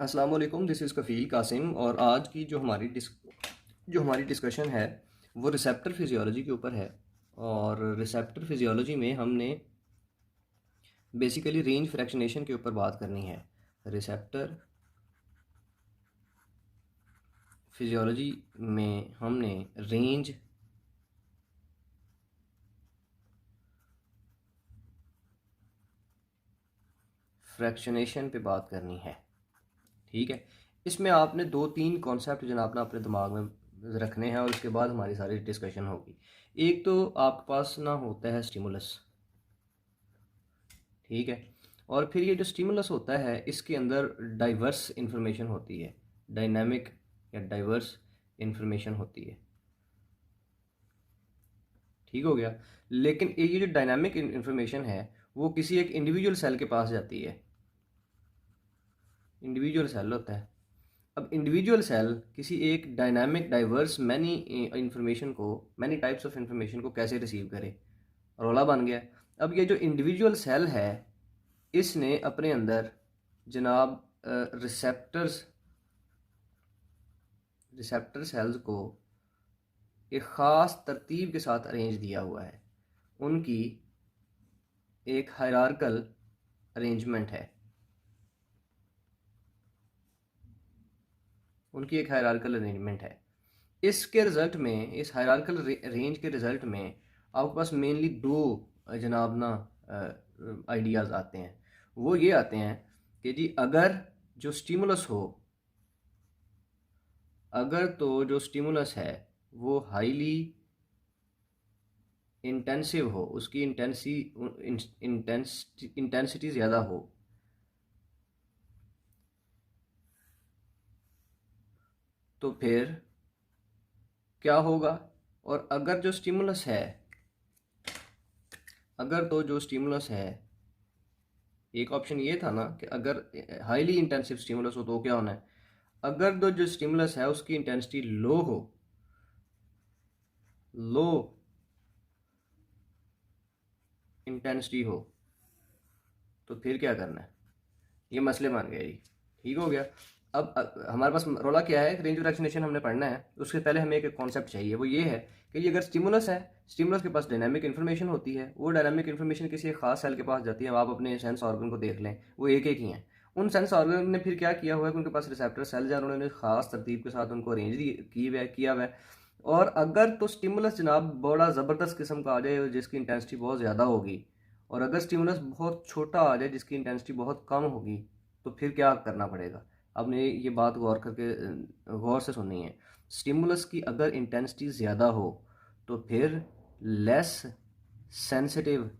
अस्सलाम वालेकुम, this is कफ़ील कासिम। और आज की जो हमारी डिस्कशन है वो रिसेप्टर फिजियोलॉजी के ऊपर है। और रिसेप्टर फिजियोलॉजी में हमने बेसिकली रेंज फ्रैक्शनेशन के ऊपर बात करनी है। रिसेप्टर फिजियोलॉजी में हमने रेंज फ्रैक्शनेशन पे बात करनी है। ठीक है, इसमें आपने दो तीन कॉन्सेप्ट जनाब ना अपने दिमाग में रखने हैं और उसके बाद हमारी सारी डिस्कशन होगी। एक तो आपके पास ना होता है स्टिमुलस, ठीक है। और फिर ये जो स्टिमुलस होता है इसके अंदर डाइवर्स इंफॉर्मेशन होती है, डायनामिक या डाइवर्स इंफॉर्मेशन होती है। ठीक हो गया। लेकिन ये जो डायनामिक इंफॉर्मेशन है वो किसी एक इंडिविजुअल सेल के पास जाती है। इंडिविजुअल सेल होता है। अब इंडिविजुअल सेल किसी एक डायनामिक डाइवर्स मैनी इंफॉर्मेशन को, मैनी टाइप्स ऑफ इंफॉर्मेशन को कैसे रिसीव करे, रोला बन गया। अब ये जो इंडिविजुअल सेल है इसने अपने अंदर जनाब रिसेप्टर सेल्स को एक ख़ास तरतीब के साथ अरेंज दिया हुआ है। उनकी एक हायरार्कल अरेंजमेंट है। उनकी एक हायरार्कल अरेंजमेंट है। इसके रिज़ल्ट में, इस हायरार्कल रेंज के रिज़ल्ट में आपके पास मेनली दो जनाब ना आइडियाज़ आते हैं। वो ये आते हैं कि जी अगर जो स्टिमुलस हो, अगर तो जो स्टिमुलस है वो हाईली इंटेंसिव हो, उसकी इंटेंसिटी ज़्यादा हो, तो फिर क्या होगा। और अगर जो स्टिमुलस है, अगर तो जो स्टिमुलस है, एक ऑप्शन ये था ना कि अगर हाईली इंटेंसिव स्टिमुलस हो तो क्या होना है। अगर तो जो स्टिमुलस है उसकी इंटेंसिटी लो हो, लो इंटेंसिटी हो, तो फिर क्या करना है। ये मसले बन गए जी। ठीक हो गया। अब हमारे पास रोला क्या है, रेंज फ्रैक्शनेशन हमने पढ़ना है। उसके पहले हमें एक कॉन्सेप्ट चाहिए, वो ये है कि ये अगर स्टिमुलस है, स्टिमुलस के पास डायनामिक इन्फॉर्मेशन होती है, वो डायनामिक इन्फॉर्मेशन किसी एक खास सेल के पास जाती है। आप अपने सेंस ऑर्गन को देख लें, वो एक एक ही हैं। उन सेंस ऑर्गन ने फिर क्या किया हुआ है कि उनके पास रिसेप्टर सेल्स हैं, उन्होंने खास तरतीब के साथ उनको अरेंज किया हुआ है। और अगर तो स्टिमुलस जनाब बड़ा ज़बरदस्त किस्म का आ जाए जिसकी इंटेंसिटी बहुत ज़्यादा होगी, और अगर स्टिमुलस बहुत छोटा आ जाए जिसकी इंटेंसिटी बहुत कम होगी, तो फिर क्या करना पड़ेगा। आपने ये बात गौर से सुननी है। स्टिमुलस की अगर इंटेंसिटी ज़्यादा हो तो फिर लेस सेंसिटिव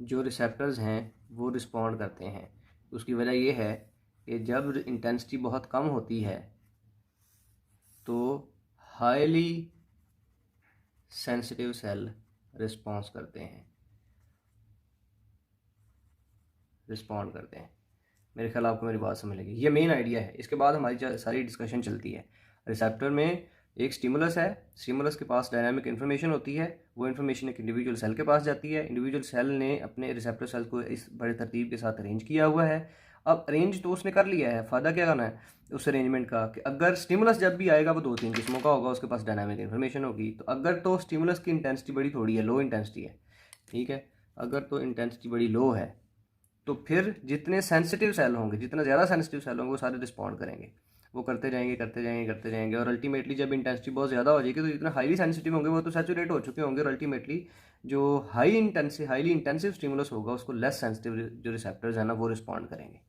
जो रिसेप्टर्स हैं वो रिस्पॉन्ड करते हैं। उसकी वजह ये है कि जब इंटेंसिटी बहुत कम होती है तो हाईली सेंसिटिव सेल रिस्पॉन्स करते हैं, रिस्पॉन्ड करते हैं। मेरे ख्याल आपको मेरी बात समझ लगी। ये मेन आइडिया है। इसके बाद हमारी सारी डिस्कशन चलती है। रिसेप्टर में एक स्टिमुलस है, स्टिमुलस के पास डायनामिक इन्फॉर्मेशन होती है, वो इन्फॉर्मेशन एक इंडिविजुअल सेल के पास जाती है। इंडिविजुअल सेल ने अपने रिसेप्टर सेल को इस बड़े तरतीब के साथ अरेंज किया हुआ है। अब अरेंज तो उसने कर लिया है, फ़ायदा क्या करना है उस अरेंजमेंट का कि अगर स्टिमुलस जब भी आएगा वो दो तीन किस्मों का होगा, उसके पास डायनामिक इन्फॉर्मेशन होगी। तो अगर तो स्टिमुलस की इंटेंसिटी बड़ी थोड़ी है, लो इंटेंसिटी है, ठीक है, अगर तो इंटेंसिटी बड़ी लो है तो फिर जितने सेंसिटिव सेल होंगे, जितना ज़्यादा सेंसिटिव सेल होंगे वो सारे रिस्पॉन्ड करेंगे। वो करते जाएंगे करते जाएंगे करते जाएंगे, और अल्टीमेटली जब इंटेंसिटी बहुत ज़्यादा हो जाएगी तो जितना हाईली सेंसिटिव होंगे वो तो सैचुरेट हो चुके होंगे, और अल्टीमेटली जो हाईली इंटेंसिव स्टिमुलस होगा उसको लेस सेंसिटिव जो रिसेप्टर्स हैं ना वो रिस्पॉन्ड करेंगे।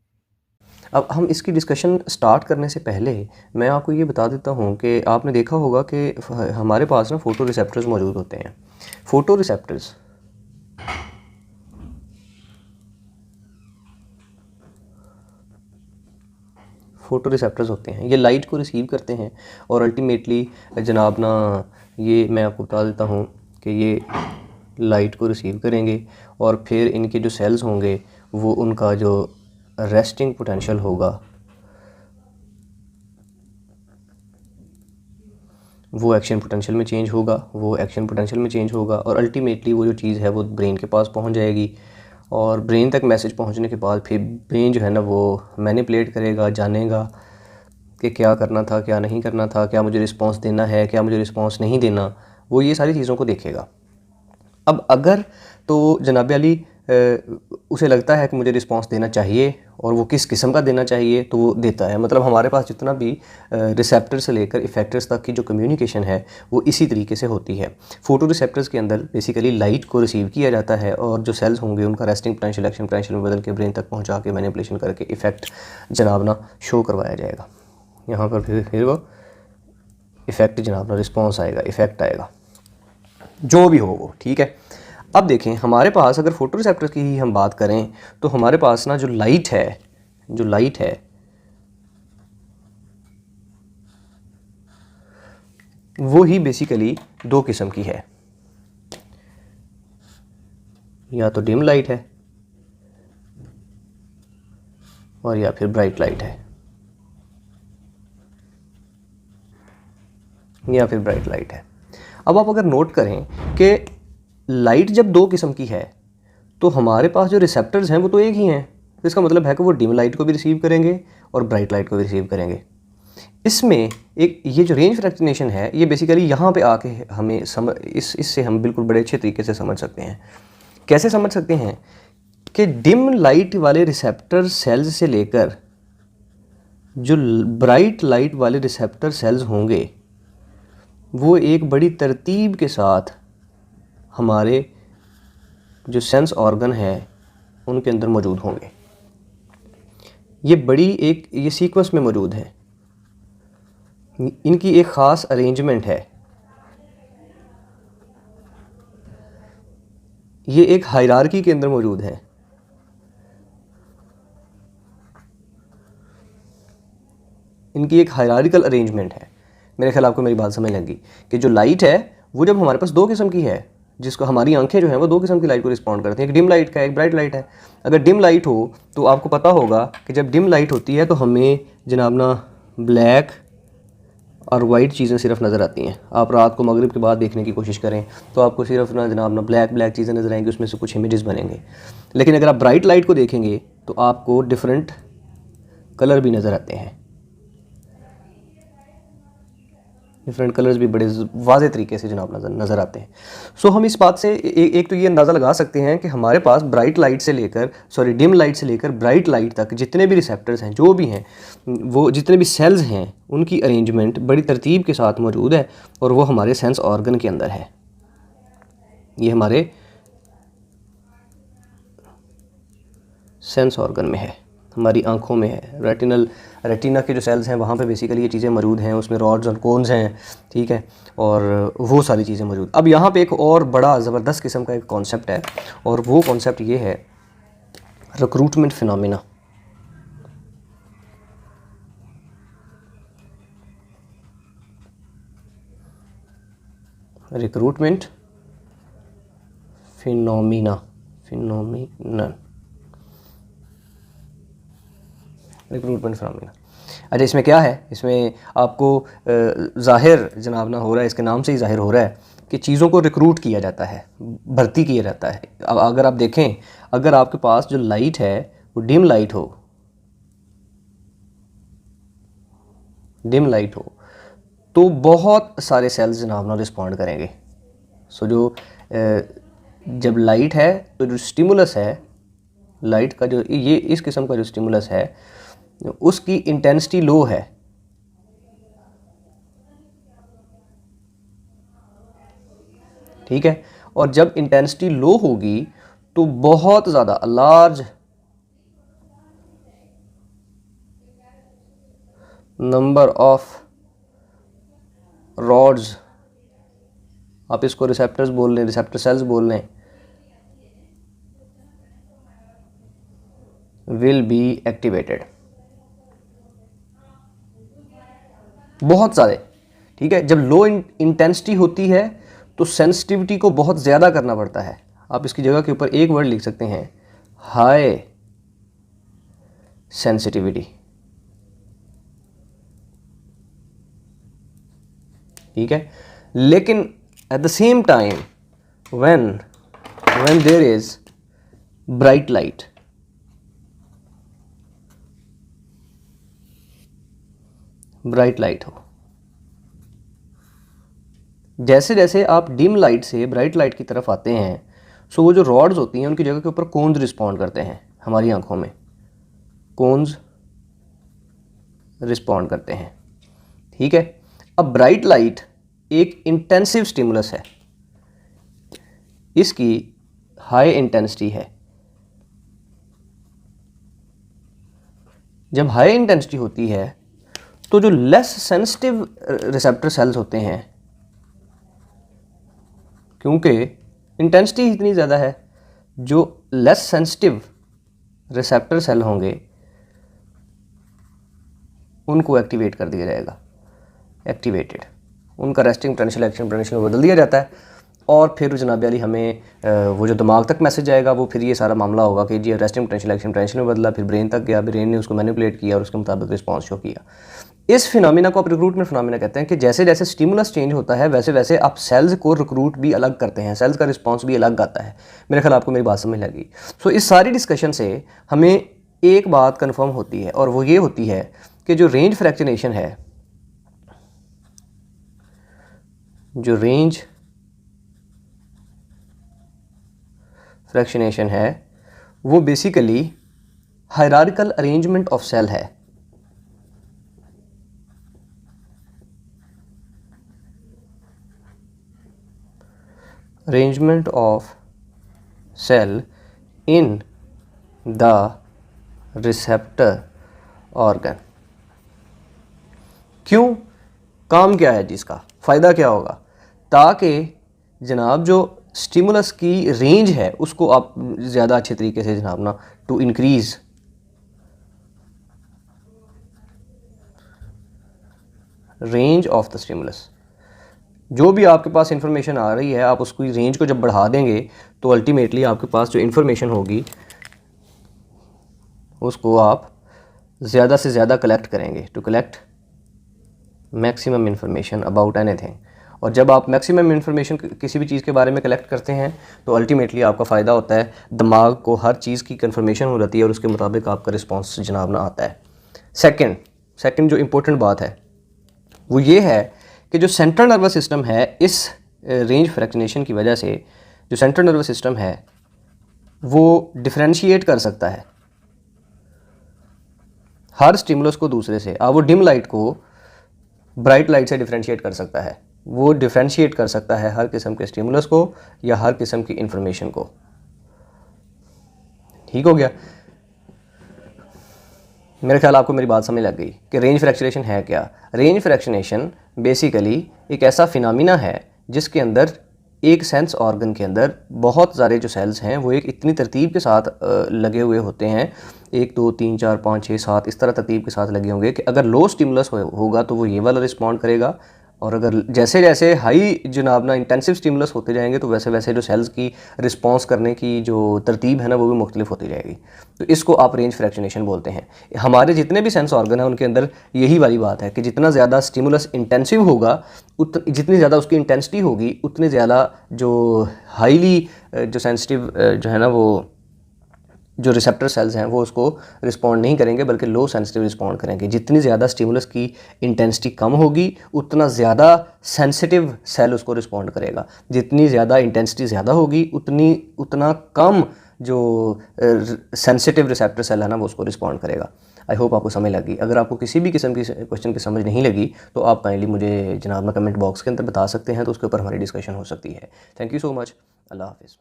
अब हम इसकी डिस्कशन स्टार्ट करने से पहले मैं आपको ये बता देता हूँ कि आपने देखा होगा कि हमारे पास ना फोटो रिसेप्टर्स मौजूद होते हैं। फोटो रिसेप्टर्स फोटो रिसेप्टर्स होते हैं, ये लाइट को रिसीव करते हैं और अल्टीमेटली जनाब ना, ये मैं आपको बता देता हूँ कि ये लाइट को रिसीव करेंगे और फिर इनके जो सेल्स होंगे वो उनका जो रेस्टिंग पोटेंशियल होगा वो एक्शन पोटेंशियल में चेंज होगा, और अल्टीमेटली वो जो चीज़ है वो ब्रेन के पास पहुंच जाएगी। और ब्रेन तक मैसेज पहुंचने के बाद फिर ब्रेन जो है ना वो मैनिपुलेट करेगा, जानेगा कि क्या करना था, क्या नहीं करना था, क्या मुझे रिस्पांस देना है, क्या मुझे रिस्पांस नहीं देना, वो ये सारी चीज़ों को देखेगा। अब अगर तो जनाब अली उसे लगता है कि मुझे रिस्पांस देना चाहिए और वो किस किस्म का देना चाहिए तो वो देता है। मतलब हमारे पास जितना भी रिसेप्टर से लेकर इफ़ेक्टर्स तक की जो कम्युनिकेशन है वो इसी तरीके से होती है। फोटो रिसेप्टर्स के अंदर बेसिकली लाइट को रिसीव किया जाता है और जो सेल्स होंगे उनका रेस्टिंग पोटेंशियल एक्शन पोटेंशियल में बदल के ब्रेन तक पहुँचा के मैनिपुलेशन करके इफ़ेक्ट जनाब ना शो करवाया जाएगा। यहाँ पर फिर वो इफ़ेक्ट जनाब ना रिस्पॉन्स आएगा, इफ़ेक्ट आएगा, जो भी हो वो, ठीक है। अब देखें हमारे पास अगर फोटो रिसेप्टर की ही हम बात करें तो हमारे पास ना जो लाइट है वो ही बेसिकली दो किस्म की है, या तो डिम लाइट है और या फिर ब्राइट लाइट है, या फिर ब्राइट लाइट है। अब आप अगर नोट करें कि लाइट जब दो किस्म की है तो हमारे पास जो रिसेप्टर्स हैं वो तो एक ही हैं, तो इसका मतलब है कि वो डिम लाइट को भी रिसीव करेंगे और ब्राइट लाइट को भी रिसीव करेंगे। इसमें एक ये जो रेंज फ्रैक्शनेशन है ये बेसिकली यहाँ पे आके हमें इससे हम बिल्कुल बड़े अच्छे तरीके से समझ सकते हैं। कैसे समझ सकते हैं कि डिम लाइट वाले रिसेप्टर सेल्स से लेकर जो ब्राइट लाइट वाले रिसेप्टर सेल्स होंगे वो एक बड़ी तरतीब के साथ हमारे जो सेंस ऑर्गन है उनके अंदर मौजूद होंगे। ये सीक्वेंस में मौजूद है, इनकी एक ख़ास अरेंजमेंट है, ये एक हायरार्की के अंदर मौजूद है। इनकी एक हायरार्किकल अरेंजमेंट है। मेरे ख्याल आपको मेरी बात समझ लगी कि जो लाइट है वो जब हमारे पास दो किस्म की है, जिसको हमारी आंखें जो हैं वो दो किस्म की लाइट को रिस्पॉन्ड करती हैं, एक डिम लाइट का, एक ब्राइट लाइट है। अगर डिम लाइट हो तो आपको पता होगा कि जब डिम लाइट होती है तो हमें जनाब ना ब्लैक और वाइट चीज़ें सिर्फ नज़र आती हैं। आप रात को मगरिब के बाद देखने की कोशिश करें तो आपको सिर्फ ना जनाब ना ब्लैक चीज़ें नज़र आएंगी, उसमें से कुछ इमेजेस बनेंगे। लेकिन अगर आप ब्राइट लाइट को देखेंगे तो आपको डिफरेंट कलर भी नज़र आते हैं, डिफरेंट कलर्स भी बड़े वाज़े तरीके से जनाब नज़र आते हैं। सो हम इस बात से एक तो ये अंदाज़ा लगा सकते हैं कि हमारे पास डिम लाइट से लेकर ब्राइट लाइट तक जितने भी रिसेप्टर्स हैं, जो भी हैं, वो जितने भी सेल्स हैं, उनकी अरेंजमेंट बड़ी तरतीब के साथ मौजूद है और वो हमारे सेंस ऑर्गन के अंदर है। ये हमारे सेंस ऑर्गन में है, हमारी आंखों में है। रेटिना के जो सेल्स हैं वहाँ पे बेसिकली ये चीज़ें मौजूद हैं, उसमें रॉड्स और कोन्स हैं, ठीक है, और वो सारी चीज़ें मौजूद। अब यहाँ पे एक और बड़ा ज़बरदस्त किस्म का एक कॉन्सेप्ट है और वो कॉन्सेप्ट ये है recruitment phenomena. Recruitment phenomenon recruitment phenomena. अच्छा, इसमें क्या है, इसमें आपको ज़ाहिर जनाब ना हो रहा है, इसके नाम से ही ज़ाहिर हो रहा है कि चीज़ों को रिक्रूट किया जाता है, भर्ती किया जाता है। अब अगर आप देखें, अगर आपके पास जो लाइट है वो डिम लाइट हो तो बहुत सारे सेल्स जनाब ना रिस्पॉन्ड करेंगे। सो जो जब लाइट है तो जो स्टिमुलस है, लाइट का जो ये इस किस्म का जो स्टिमुलस है उसकी इंटेंसिटी लो है, ठीक है, और जब इंटेंसिटी लो होगी तो बहुत ज़्यादा लार्ज नंबर ऑफ रॉड्स, आप इसको रिसेप्टर्स बोल लें, रिसेप्टर सेल्स बोल लें, विल बी एक्टिवेटेड, बहुत सारे, ठीक है। जब लो इंटेंसिटी होती है तो सेंसिटिविटी को बहुत ज़्यादा करना पड़ता है। आप इसकी जगह के ऊपर एक वर्ड लिख सकते हैं, हाई सेंसिटिविटी, ठीक है। लेकिन at the same time when there is bright light, bright light हो। जैसे जैसे आप डिम लाइट से ब्राइट लाइट की तरफ आते हैं, सो वो जो रॉड्स होती हैं उनकी जगह के ऊपर कोन्स रिस्पॉन्ड करते हैं, हमारी आंखों में कोन्स रिस्पॉन्ड करते हैं, ठीक है। अब ब्राइट लाइट एक इंटेंसिव स्टिमुलस है, इसकी हाई इंटेंसिटी है। जब हाई इंटेंसिटी होती है तो जो लेस सेंसिटिव रिसेप्टर सेल्स होते हैं, क्योंकि इंटेंसिटी इतनी ज़्यादा है, जो लेस सेंसिटिव रिसेप्टर सेल होंगे उनको एक्टिवेट कर दिया जाएगा, एक्टिवेटेड, उनका रेस्टिंग पोटेंशियल एक्शन पोटेंशियल में बदल दिया जाता है। और फिर जनाब अली हमें वो जो दिमाग तक मैसेज आएगा, वो फिर ये सारा मामला होगा कि जी रेस्टिंग पोटेंशियल एक्शन पोटेंशियल में बदला, फिर ब्रेन तक गया, ब्रेन ने उसको मैनिपुलेट किया और उसके मुताबिक रिस्पॉन्स शो किया। इस फिनोमिना को आप रिक्रूटमेंट फिनोमिना कहते हैं कि जैसे जैसे स्टिमुलस चेंज होता है वैसे वैसे आप सेल्स को रिक्रूट भी अलग करते हैं, सेल्स का रिस्पॉन्स भी अलग आता है। मेरे ख्याल आपको मेरी बात समझ लगी। सो इस सारी डिस्कशन से हमें एक बात कन्फर्म होती है, और वो ये होती है कि जो रेंज फ्रैक्शनेशन है, जो रेंज फ्रैक्शनेशन है, वो basically hierarchical arrangement of cell है। Arrangement of cell in the receptor organ. क्यों? काम क्या है जिसका फ़ायदा क्या होगा? ताकि जनाब जो स्टिमुलस की रेंज है उसको आप ज़्यादा अच्छे तरीके से जनाब ना to increase range of the stimulus. जो भी आपके पास इंफॉर्मेशन आ रही है, आप उसकी रेंज को जब बढ़ा देंगे तो अल्टीमेटली आपके पास जो इंफॉर्मेशन होगी उसको आप ज़्यादा से ज़्यादा कलेक्ट करेंगे, to collect maximum information about anything. और जब आप मैक्सिमम इंफॉर्मेशन किसी भी चीज़ के बारे में कलेक्ट करते हैं तो अल्टीमेटली आपका फ़ायदा होता है, दिमाग को हर चीज़ की कंफर्मेशन हो जाती है और उसके मुताबिक आपका रिस्पॉन्स जनाब ना आता है। सेकंड जो इम्पोर्टेंट बात है वो ये है कि जो सेंट्रल नर्वस सिस्टम है, इस रेंज फ्रैक्शनेशन की वजह से जो सेंट्रल नर्वस सिस्टम है वो डिफरेंशिएट कर सकता है हर स्टिमुलस को दूसरे से। अब वो डिम लाइट को ब्राइट लाइट से डिफरेंशिएट कर सकता है, वो डिफरेंशिएट कर सकता है हर किस्म के स्टिमुलस को या हर किस्म की इंफॉर्मेशन को। ठीक हो गया? मेरे ख्याल आपको मेरी बात समझ लग गई कि रेंज फ्रैक्शनेशन है क्या। रेंज फ्रैक्शनेशन बेसिकली एक ऐसा फिनोमिना है जिसके अंदर एक सेंस ऑर्गन के अंदर बहुत सारे जो सेल्स हैं वो एक इतनी तरतीब के साथ लगे हुए होते हैं, 1 2 3 4 5 6 7 इस तरह तरतीब के साथ लगे होंगे कि अगर लो स्टिमुलस होगा तो वो ये वाला रिस्पॉन्ड करेगा, और अगर जैसे जैसे हाई जनाब ना इंटेंसिव स्टिमुलस होते जाएंगे तो वैसे वैसे जो सेल्स की रिस्पॉन्स करने की जो तरतीब है ना वो भी मुख्तलिफ होती जाएगी। तो इसको आप रेंज फ्रैक्शनेशन बोलते हैं। हमारे जितने भी सेंस ऑर्गन हैं उनके अंदर यही वाली बात है कि जितना ज़्यादा स्टिमुलस इंटेंसिव होगा, जितनी ज़्यादा उसकी इंटेंसिटी होगी, उतने ज़्यादा जो हाईली जो सेंसिटिव जो है ना वो जो रिसेप्टर सेल्स हैं वो उसको रिस्पॉन्ड नहीं करेंगे बल्कि लो सेंसिटिव रिस्पॉन्ड करेंगे। जितनी ज़्यादा स्टिमुलस की इंटेंसिटी कम होगी उतना ज़्यादा सेंसिटिव सेल उसको रिस्पॉन्ड करेगा, जितनी ज़्यादा इंटेंसिटी ज़्यादा होगी उतना कम जो सेंसिटिव रिसेप्टर सेल है ना वो उसको रिस्पॉन्ड करेगा। आई होप आपको समझ लगी। अगर आपको किसी भी किस्म की क्वेश्चन की समझ नहीं लगी तो आप काइंडली मुझे जनाब ना कमेंट बॉक्स के अंदर बता सकते हैं, तो उसके ऊपर हमारी डिस्कशन हो सकती है। Thank you so much. अल्लाह हाफिज़।